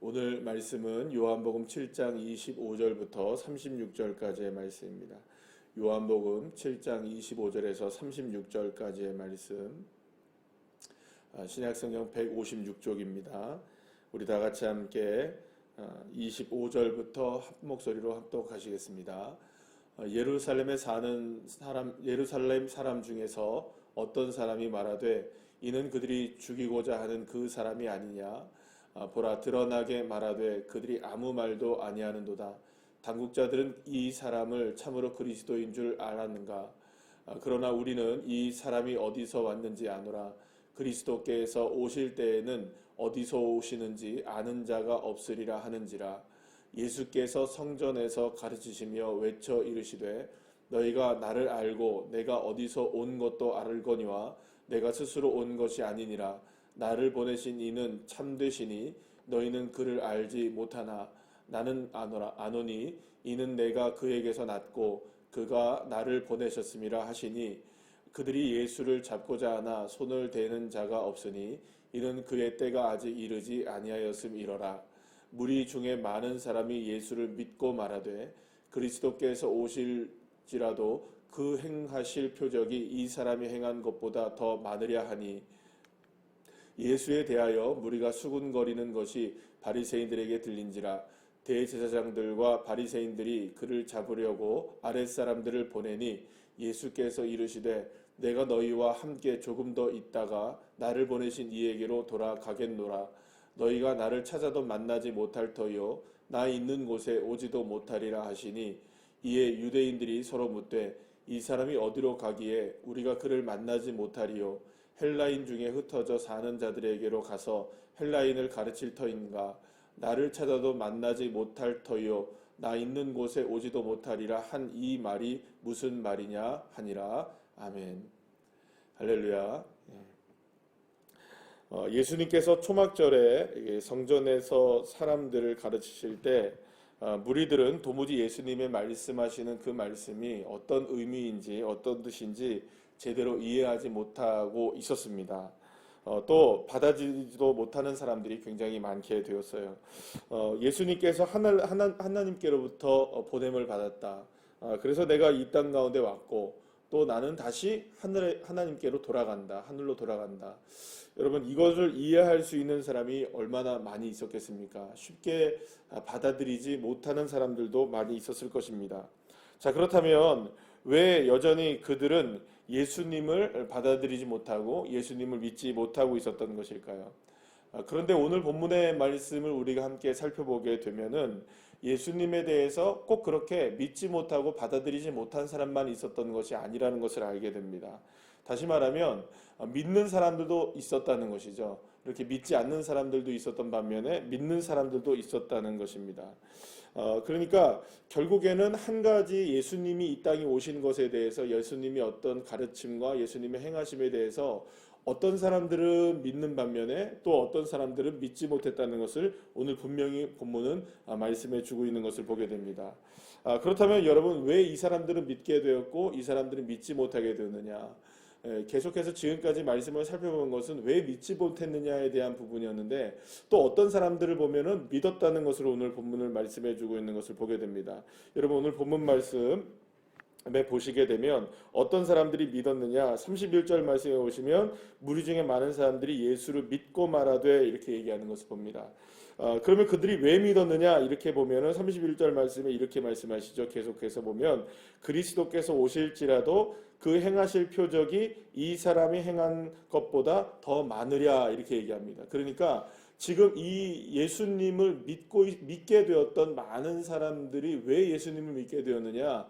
오늘 말씀은 요한복음 7장 25절부터 36절까지의 말씀입니다. 요한복음 7장 25절에서 36절까지의 말씀, 신약성경 156쪽입니다. 우리 다 같이 함께 25절부터 한 목소리로 합독하시겠습니다. 예루살렘 사람 중에서 어떤 사람이 말하되 이는 그들이 죽이고자 하는 그 사람이 아니냐. 보라, 드러나게 말하되 그들이 아무 말도 아니하는도다. 당국자들은 이 사람을 참으로 그리스도인 줄 알았는가. 그러나 우리는 이 사람이 어디서 왔는지 아노라. 그리스도께서 오실 때에는 어디서 오시는지 아는 자가 없으리라 하는지라. 예수께서 성전에서 가르치시며 외쳐 이르시되 너희가 나를 알고 내가 어디서 온 것도 알거니와 내가 스스로 온 것이 아니니라. 나를 보내신 이는 참되시니 너희는 그를 알지 못하나 나는 아노니 이는 내가 그에게서 났고 그가 나를 보내셨음이라 하시니 그들이 예수를 잡고자 하나 손을 대는 자가 없으니 이는 그의 때가 아직 이르지 아니하였음이러라. 무리 중에 많은 사람이 예수를 믿고 말하되 그리스도께서 오실지라도 그 행하실 표적이 이 사람이 행한 것보다 더 많으랴 하니 예수에 대하여 무리가 수군거리는 것이 바리새인들에게 들린지라. 대제사장들과 바리새인들이 그를 잡으려고 아랫사람들을 보내니 예수께서 이르시되 내가 너희와 함께 조금 더 있다가 나를 보내신 이에게로 돌아가겠노라. 너희가 나를 찾아도 만나지 못할 터이요 나 있는 곳에 오지도 못하리라 하시니 이에 유대인들이 서로 묻되 이 사람이 어디로 가기에 우리가 그를 만나지 못하리요. 헬라인 중에 흩어져 사는 자들에게로 가서 헬라인을 가르칠 터인가. 나를 찾아도 만나지 못할 터요 나 있는 곳에 오지도 못하리라 한 이 말이 무슨 말이냐 하니라. 아멘. 할렐루야. 예수님께서 초막절에 성전에서 사람들을 가르치실 때 무리들은 도무지 예수님의 말씀하시는 그 말씀이 어떤 의미인지 어떤 뜻인지 제대로 이해하지 못하고 있었습니다. 또 받아들이지도 못하는 사람들이 굉장히 많게 되었어요. 예수님께서 하나님께로부터 보냄을 받았다. 그래서 내가 이 땅 가운데 왔고 또 나는 다시 하나님께로 돌아간다. 하늘로 돌아간다. 여러분, 이것을 이해할 수 있는 사람이 얼마나 많이 있었겠습니까? 쉽게 받아들이지 못하는 사람들도 많이 있었을 것입니다. 자, 그렇다면 왜 여전히 그들은 예수님을 받아들이지 못하고 예수님을 믿지 못하고 있었던 것일까요? 그런데 오늘 본문의 말씀을 우리가 함께 살펴보게 되면은 예수님에 대해서 꼭 그렇게 믿지 못하고 받아들이지 못한 사람만 있었던 것이 아니라는 것을 알게 됩니다. 다시 말하면 믿는 사람들도 있었다는 것이죠. 이렇게 믿지 않는 사람들도 있었던 반면에 믿는 사람들도 있었다는 것입니다. 그러니까 결국에는 한 가지 예수님이 이 땅에 오신 것에 대해서 예수님이 어떤 가르침과 예수님의 행하심에 대해서 어떤 사람들은 믿는 반면에 또 어떤 사람들은 믿지 못했다는 것을 오늘 분명히 본문은 말씀해 주고 있는 것을 보게 됩니다. 그렇다면 여러분, 왜 이 사람들은 믿게 되었고 이 사람들은 믿지 못하게 되었느냐? 계속해서 지금까지 말씀을 살펴본 것은 왜 믿지 못했느냐에 대한 부분이었는데 또 어떤 사람들을 보면은 믿었다는 것으로 오늘 본문을 말씀해 주고 있는 것을 보게 됩니다. 여러분, 오늘 본문 말씀에 보시게 되면 어떤 사람들이 믿었느냐, 31절 말씀에 보시면 무리 중에 많은 사람들이 예수를 믿고 말하되 이렇게 얘기하는 것을 봅니다. 그러면 그들이 왜 믿었느냐 이렇게 보면은 31절 말씀에 이렇게 말씀하시죠. 계속해서 보면 그리스도께서 오실지라도 그 행하실 표적이 이 사람이 행한 것보다 더 많으랴 이렇게 얘기합니다. 그러니까 지금 이 예수님을 믿게 되었던 많은 사람들이 왜 예수님을 믿게 되었느냐,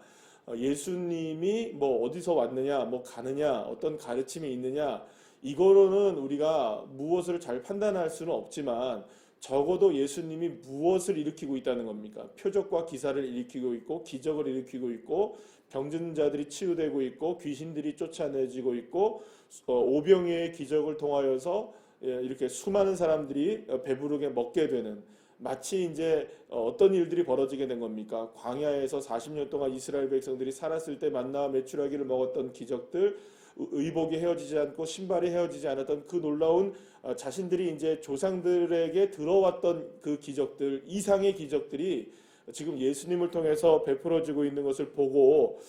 예수님이 뭐 어디서 왔느냐, 뭐 가느냐, 어떤 가르침이 있느냐, 이거로는 우리가 무엇을 잘 판단할 수는 없지만 적어도 예수님이 무엇을 일으키고 있다는 겁니까? 표적과 기사를 일으키고 있고 기적을 일으키고 있고 병든 자들이 치유되고 있고 귀신들이 쫓아내지고 있고 오병이의 기적을 통하여서 이렇게 수많은 사람들이 배부르게 먹게 되는, 마치 이제 어떤 일들이 벌어지게 된 겁니까? 광야에서 40년 동안 이스라엘 백성들이 살았을 때 만나와 메추라기를 먹었던 기적들, 의복이 헤어지지 않고 신발이 헤어지지 않았던 그 놀라운 자신들이 이제 조상들에게 들어왔던 그 기적들, 이상의 기적들이 지금 예수님을 통해서 베풀어지고 있는 것을 보고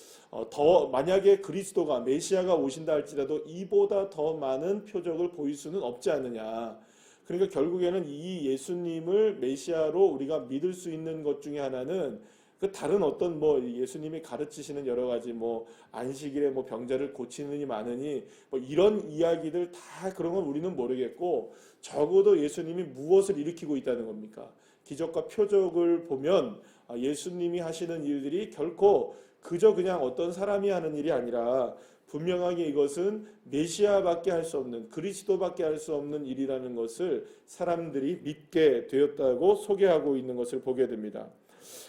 더 만약에 그리스도가 메시아가 오신다 할지라도 이보다 더 많은 표적을 보일 수는 없지 않느냐. 그러니까 결국에는 이 예수님을 메시아로 우리가 믿을 수 있는 것 중에 하나는 그 다른 어떤 뭐 예수님이 가르치시는 여러 가지 뭐 안식일에 뭐 병자를 고치느니 마느니 뭐 이런 이야기들 다 그런 건 우리는 모르겠고 적어도 예수님이 무엇을 일으키고 있다는 겁니까? 기적과 표적을 보면 예수님이 하시는 일들이 결코 그저 그냥 어떤 사람이 하는 일이 아니라 분명하게 이것은 메시아밖에 할 수 없는 그리스도밖에 할 수 없는 일이라는 것을 사람들이 믿게 되었다고 소개하고 있는 것을 보게 됩니다.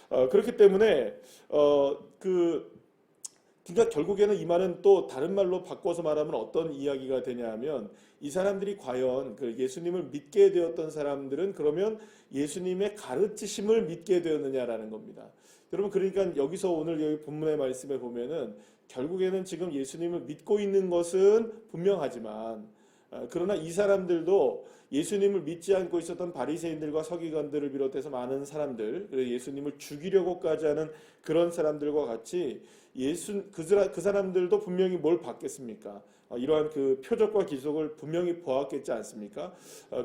그렇기 때문에 그러니까 결국에는 이 말은 또 다른 말로 바꿔서 말하면 어떤 이야기가 되냐면 이 사람들이 과연 그 예수님을 믿게 되었던 사람들은 그러면 예수님의 가르치심을 믿게 되었느냐라는 겁니다. 여러분 그러니까 여기서 오늘 여기 본문의 말씀에 보면은 결국에는 지금 예수님을 믿고 있는 것은 분명하지만 그러나 이 사람들도 예수님을 믿지 않고 있었던 바리새인들과 서기관들을 비롯해서 많은 사람들, 예수님을 죽이려고까지 하는 그런 사람들과 같이 그 사람들도 분명히 뭘 받겠습니까? 이러한 그 표적과 기적을 분명히 보았겠지 않습니까?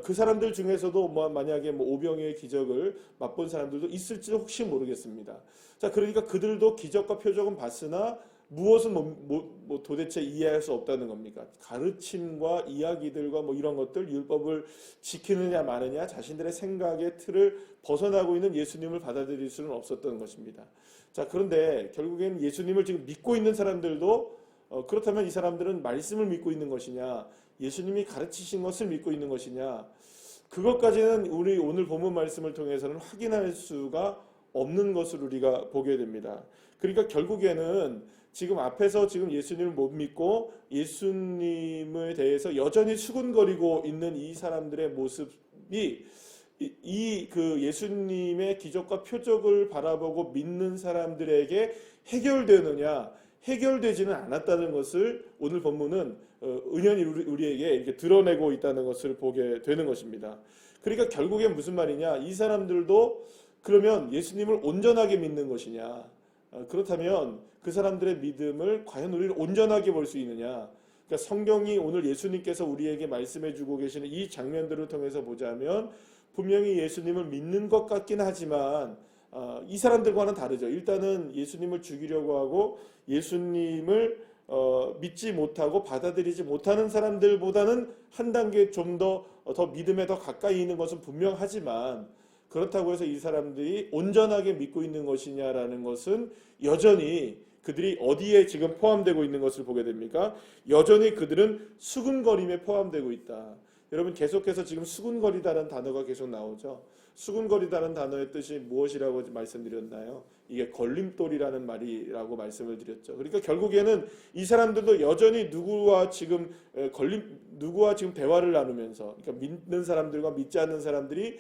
그 사람들 중에서도 만약에 오병이의 기적을 맛본 사람들도 있을지도 혹시 모르겠습니다. 자, 그러니까 그들도 기적과 표적은 봤으나 무엇은 도대체 이해할 수 없다는 겁니까? 가르침과 이야기들과 이런 것들, 율법을 지키느냐 마느냐, 자신들의 생각의 틀을 벗어나고 있는 예수님을 받아들일 수는 없었던 것입니다. 자, 그런데 결국엔 예수님을 지금 믿고 있는 사람들도 그렇다면 이 사람들은 말씀을 믿고 있는 것이냐, 예수님이 가르치신 것을 믿고 있는 것이냐, 그것까지는 우리 오늘 본문 말씀을 통해서는 확인할 수가 없는 것을 우리가 보게 됩니다. 그러니까 결국에는 지금 앞에서 지금 예수님을 못 믿고 예수님에 대해서 여전히 수군거리고 있는 이 사람들의 모습이 그 예수님의 기적과 표적을 바라보고 믿는 사람들에게 해결되느냐, 해결되지는 않았다는 것을 오늘 본문은 은연히 우리에게 이렇게 드러내고 있다는 것을 보게 되는 것입니다. 그러니까 결국엔 무슨 말이냐, 이 사람들도 그러면 예수님을 온전하게 믿는 것이냐, 그렇다면 그 사람들의 믿음을 과연 우리를 온전하게 볼 수 있느냐. 그러니까 성경이 오늘 예수님께서 우리에게 말씀해 주고 계시는 이 장면들을 통해서 보자면 분명히 예수님을 믿는 것 같긴 하지만 이 사람들과는 다르죠. 일단은 예수님을 죽이려고 하고 예수님을 믿지 못하고 받아들이지 못하는 사람들보다는 한 단계 좀 더 믿음에 더 가까이 있는 것은 분명하지만 그렇다고 해서 이 사람들이 온전하게 믿고 있는 것이냐라는 것은 여전히 그들이 어디에 지금 포함되고 있는 것을 보게 됩니까? 여전히 그들은 수군거림에 포함되고 있다. 여러분 계속해서 지금 수군거리다는 단어가 계속 나오죠. 수군거리다는 단어의 뜻이 무엇이라고 말씀드렸나요? 이게 걸림돌이라는 말이라고 말씀을 드렸죠. 그러니까 결국에는 이 사람들도 여전히 누구와 지금 대화를 나누면서, 그러니까 믿는 사람들과 믿지 않는 사람들이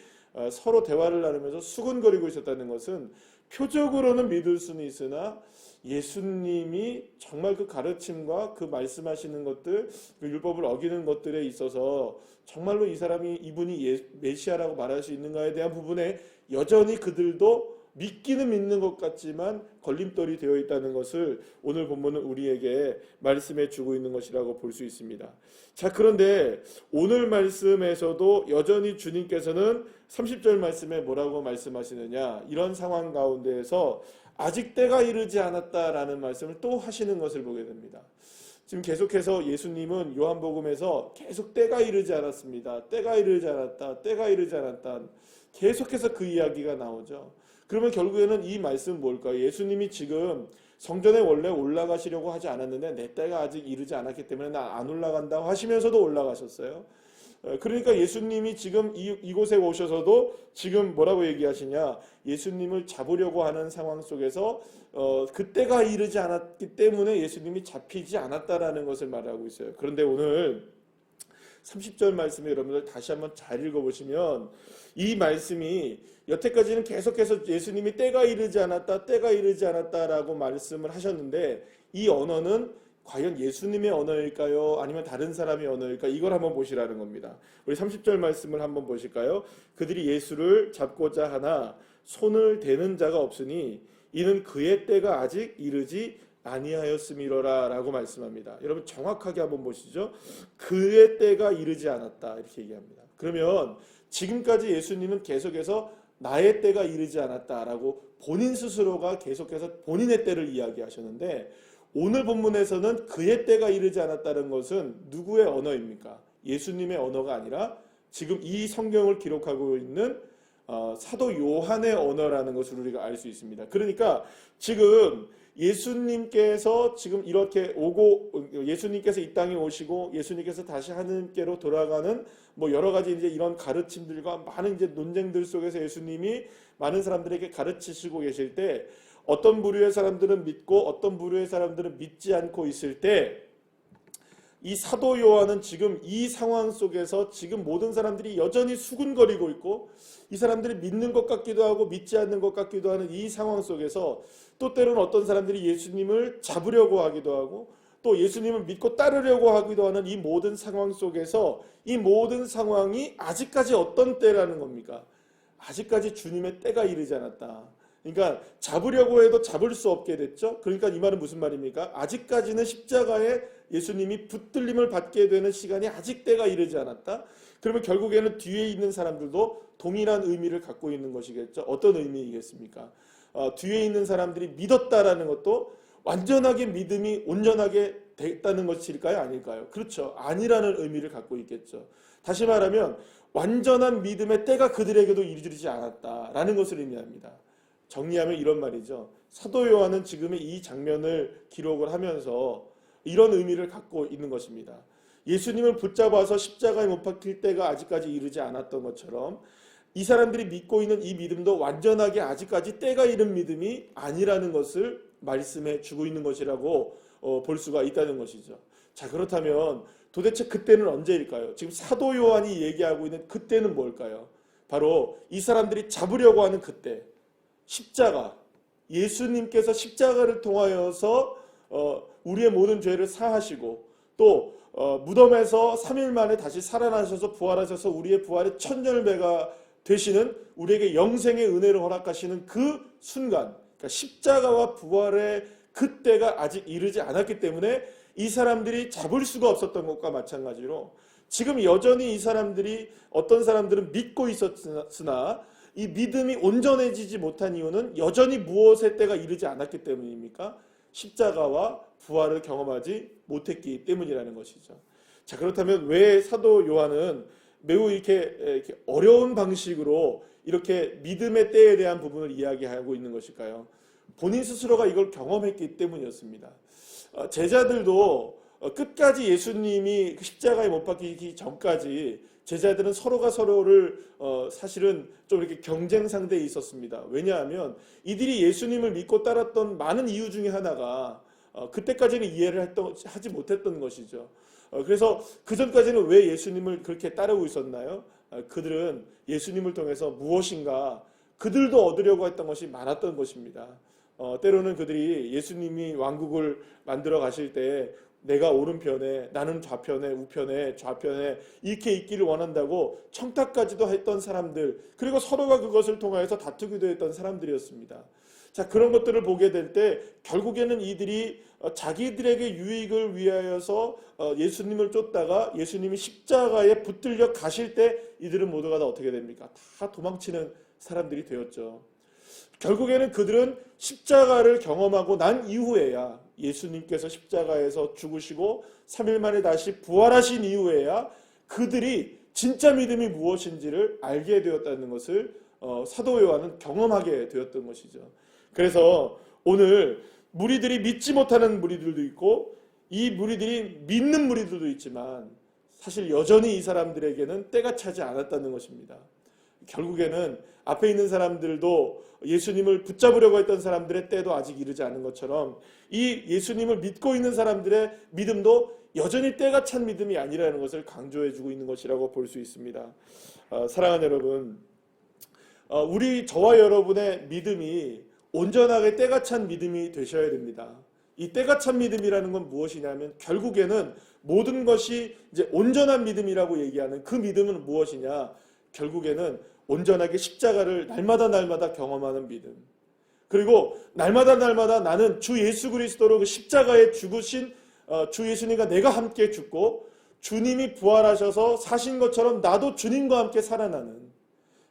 서로 대화를 나누면서 수군거리고 있었다는 것은 표적으로는 믿을 수는 있으나 예수님이 정말 그 가르침과 그 말씀하시는 것들, 그 율법을 어기는 것들에 있어서 정말로 이분이 메시아라고 말할 수 있는가에 대한 부분에 여전히 그들도 믿기는 믿는 것 같지만 걸림돌이 되어 있다는 것을 오늘 본문은 우리에게 말씀해 주고 있는 것이라고 볼 수 있습니다. 자, 그런데 오늘 말씀에서도 여전히 주님께서는 30절 말씀에 뭐라고 말씀하시느냐, 이런 상황 가운데에서 아직 때가 이르지 않았다라는 말씀을 또 하시는 것을 보게 됩니다. 지금 계속해서 예수님은 요한복음에서 계속 때가 이르지 않았습니다. 때가 이르지 않았다. 때가 이르지 않았다. 계속해서 그 이야기가 나오죠. 그러면 결국에는 이 말씀은 뭘까요? 예수님이 지금 성전에 원래 올라가시려고 하지 않았는데 내 때가 아직 이르지 않았기 때문에 나 안 올라간다고 하시면서도 올라가셨어요. 그러니까 예수님이 지금 이곳에 오셔서도 지금 뭐라고 얘기하시냐, 예수님을 잡으려고 하는 상황 속에서 그때가 이르지 않았기 때문에 예수님이 잡히지 않았다라는 것을 말하고 있어요. 그런데 오늘 30절 말씀에 여러분들 다시 한번 잘 읽어보시면 이 말씀이 여태까지는 계속해서 예수님이 때가 이르지 않았다, 때가 이르지 않았다라고 말씀을 하셨는데 이 언어는 과연 예수님의 언어일까요? 아니면 다른 사람의 언어일까? 이걸 한번 보시라는 겁니다. 우리 30절 말씀을 한번 보실까요? 그들이 예수를 잡고자 하나 손을 대는 자가 없으니 이는 그의 때가 아직 이르지 아니하였음이로라 라고 말씀합니다. 여러분 정확하게 한번 보시죠. 그의 때가 이르지 않았다 이렇게 얘기합니다. 그러면 지금까지 예수님은 계속해서 나의 때가 이르지 않았다라고 본인 스스로가 계속해서 본인의 때를 이야기하셨는데, 오늘 본문에서는 그의 때가 이르지 않았다는 것은 누구의 언어입니까? 예수님의 언어가 아니라 지금 이 성경을 기록하고 있는 사도 요한의 언어라는 것을 우리가 알 수 있습니다. 그러니까 지금 예수님께서 지금 이렇게 오고, 예수님께서 이 땅에 오시고 예수님께서 다시 하나님께로 돌아가는 뭐 여러 가지 이제 이런 가르침들과 많은 이제 논쟁들 속에서 예수님이 많은 사람들에게 가르치시고 계실 때, 어떤 부류의 사람들은 믿고 어떤 부류의 사람들은 믿지 않고 있을 때, 이 사도 요한은 지금 이 상황 속에서 지금 모든 사람들이 여전히 수군거리고 있고, 이 사람들이 믿는 것 같기도 하고 믿지 않는 것 같기도 하는 이 상황 속에서, 또 때로는 어떤 사람들이 예수님을 잡으려고 하기도 하고 또 예수님을 믿고 따르려고 하기도 하는 이 모든 상황 속에서, 이 모든 상황이 아직까지 어떤 때라는 겁니까? 아직까지 주님의 때가 이르지 않았다. 그러니까 잡으려고 해도 잡을 수 없게 됐죠. 그러니까 이 말은 무슨 말입니까? 아직까지는 십자가에 예수님이 붙들림을 받게 되는 시간이 아직 때가 이르지 않았다. 그러면 결국에는 뒤에 있는 사람들도 동일한 의미를 갖고 있는 것이겠죠. 어떤 의미이겠습니까? 뒤에 있는 사람들이 믿었다라는 것도 완전하게 믿음이 온전하게 됐다는 것일까요? 아닐까요? 그렇죠. 아니라는 의미를 갖고 있겠죠. 다시 말하면 완전한 믿음의 때가 그들에게도 이르지 않았다라는 것을 의미합니다. 정리하면 이런 말이죠. 사도 요한은 지금의 이 장면을 기록을 하면서 이런 의미를 갖고 있는 것입니다. 예수님을 붙잡아서 십자가에 못 박힐 때가 아직까지 이르지 않았던 것처럼, 이 사람들이 믿고 있는 이 믿음도 완전하게 아직까지 때가 이른 믿음이 아니라는 것을 말씀해 주고 있는 것이라고 볼 수가 있다는 것이죠. 자, 그렇다면 도대체 그때는 언제일까요? 지금 사도 요한이 얘기하고 있는 그때는 뭘까요? 바로 이 사람들이 잡으려고 하는 그때, 십자가, 예수님께서 십자가를 통하여서 우리의 모든 죄를 사하시고 또 무덤에서 3일 만에 다시 살아나셔서 부활하셔서 우리의 부활의 천년배가 되시는, 우리에게 영생의 은혜를 허락하시는 그 순간, 그러니까 십자가와 부활의 그때가 아직 이르지 않았기 때문에 이 사람들이 잡을 수가 없었던 것과 마찬가지로, 지금 여전히 이 사람들이, 어떤 사람들은 믿고 있었으나 이 믿음이 온전해지지 못한 이유는 여전히 무엇의 때가 이르지 않았기 때문입니까? 십자가와 부활을 경험하지 못했기 때문이라는 것이죠. 자, 그렇다면 왜 사도 요한은 매우 이렇게 어려운 방식으로 이렇게 믿음의 때에 대한 부분을 이야기하고 있는 것일까요? 본인 스스로가 이걸 경험했기 때문이었습니다. 제자들도 끝까지 예수님이 십자가에 못 박히기 전까지 제자들은 서로가 서로를 사실은 좀 이렇게 경쟁 상대에 있었습니다. 왜냐하면 이들이 예수님을 믿고 따랐던 많은 이유 중에 하나가 그때까지는 이해를 하지 못했던 것이죠. 그래서 그 전까지는 왜 예수님을 그렇게 따르고 있었나요? 그들은 예수님을 통해서 무엇인가 그들도 얻으려고 했던 것이 많았던 것입니다. 때로는 그들이 예수님이 왕국을 만들어 가실 때 내가 오른편에, 나는 좌편에, 우편에, 좌편에 이렇게 있기를 원한다고 청탁까지도 했던 사람들, 그리고 서로가 그것을 통하여서 다투기도 했던 사람들이었습니다. 자, 그런 것들을 보게 될 때 결국에는 이들이 자기들에게 유익을 위하여서 예수님을 쫓다가 예수님이 십자가에 붙들려 가실 때 이들은 모두가 다 어떻게 됩니까? 다 도망치는 사람들이 되었죠. 결국에는 그들은 십자가를 경험하고 난 이후에야, 예수님께서 십자가에서 죽으시고 3일 만에 다시 부활하신 이후에야 그들이 진짜 믿음이 무엇인지를 알게 되었다는 것을 사도 요한은 경험하게 되었던 것이죠. 그래서 오늘 무리들이 믿지 못하는 무리들도 있고 이 무리들이 믿는 무리들도 있지만 사실 여전히 이 사람들에게는 때가 차지 않았다는 것입니다. 결국에는 앞에 있는 사람들도 예수님을 붙잡으려고 했던 사람들의 때도 아직 이르지 않은 것처럼 이 예수님을 믿고 있는 사람들의 믿음도 여전히 때가 찬 믿음이 아니라는 것을 강조해주고 있는 것이라고 볼 수 있습니다. 사랑하는 여러분, 저와 여러분의 믿음이 온전하게 때가 찬 믿음이 되셔야 됩니다. 이 때가 찬 믿음이라는 건 무엇이냐면 결국에는 모든 것이 이제 온전한 믿음이라고 얘기하는 그 믿음은 무엇이냐? 결국에는 온전하게 십자가를 날마다 경험하는 믿음. 그리고 날마다 나는 주 예수 그리스도로 그 십자가에 죽으신 주 예수님과 내가 함께 죽고 주님이 부활하셔서 사신 것처럼 나도 주님과 함께 살아나는,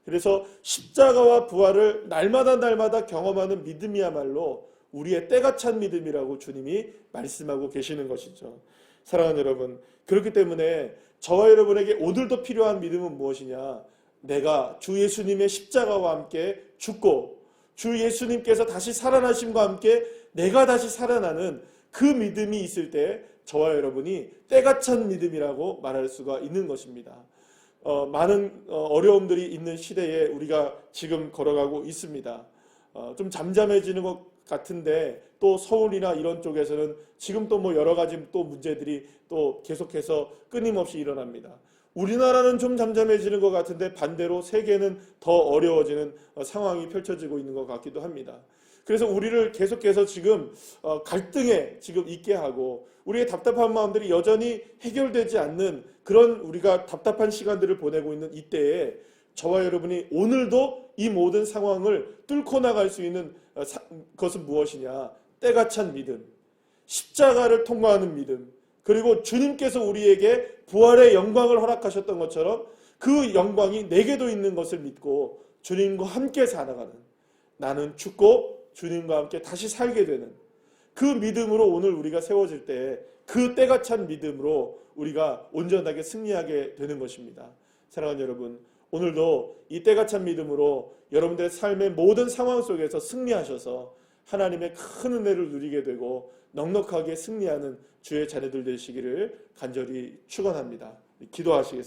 그래서 십자가와 부활을 날마다 경험하는 믿음이야말로 우리의 때가 찬 믿음이라고 주님이 말씀하고 계시는 것이죠. 사랑하는 여러분, 그렇기 때문에 저와 여러분에게 오늘도 필요한 믿음은 무엇이냐? 내가 주 예수님의 십자가와 함께 죽고 주 예수님께서 다시 살아나심과 함께 내가 다시 살아나는 그 믿음이 있을 때 저와 여러분이 때가 찬 믿음이라고 말할 수가 있는 것입니다. 많은 어려움들이 있는 시대에 우리가 지금 걸어가고 있습니다. 좀 잠잠해지는 것 같은데 또 서울이나 이런 쪽에서는 지금 또 뭐 여러 가지 또 문제들이 또 계속해서 끊임없이 일어납니다. 우리나라는 좀 잠잠해지는 것 같은데 반대로 세계는 더 어려워지는 상황이 펼쳐지고 있는 것 같기도 합니다. 그래서 우리를 계속해서 지금 갈등에 지금 있게 하고 우리의 답답한 마음들이 여전히 해결되지 않는 그런 우리가 답답한 시간들을 보내고 있는 이때에 저와 여러분이 오늘도 이 모든 상황을 뚫고 나갈 수 있는 것은 무엇이냐? 때가 찬 믿음, 십자가를 통과하는 믿음, 그리고 주님께서 우리에게 부활의 영광을 허락하셨던 것처럼 그 영광이 내게도 있는 것을 믿고 주님과 함께 살아가는, 나는 죽고 주님과 함께 다시 살게 되는 그 믿음으로 오늘 우리가 세워질 때 그 때가 찬 믿음으로 우리가 온전하게 승리하게 되는 것입니다. 사랑하는 여러분, 오늘도 이 때가 찬 믿음으로 여러분들의 삶의 모든 상황 속에서 승리하셔서 하나님의 큰 은혜를 누리게 되고 넉넉하게 승리하는 주의 자녀들 되시기를 간절히 축원합니다. 기도하시겠습니다.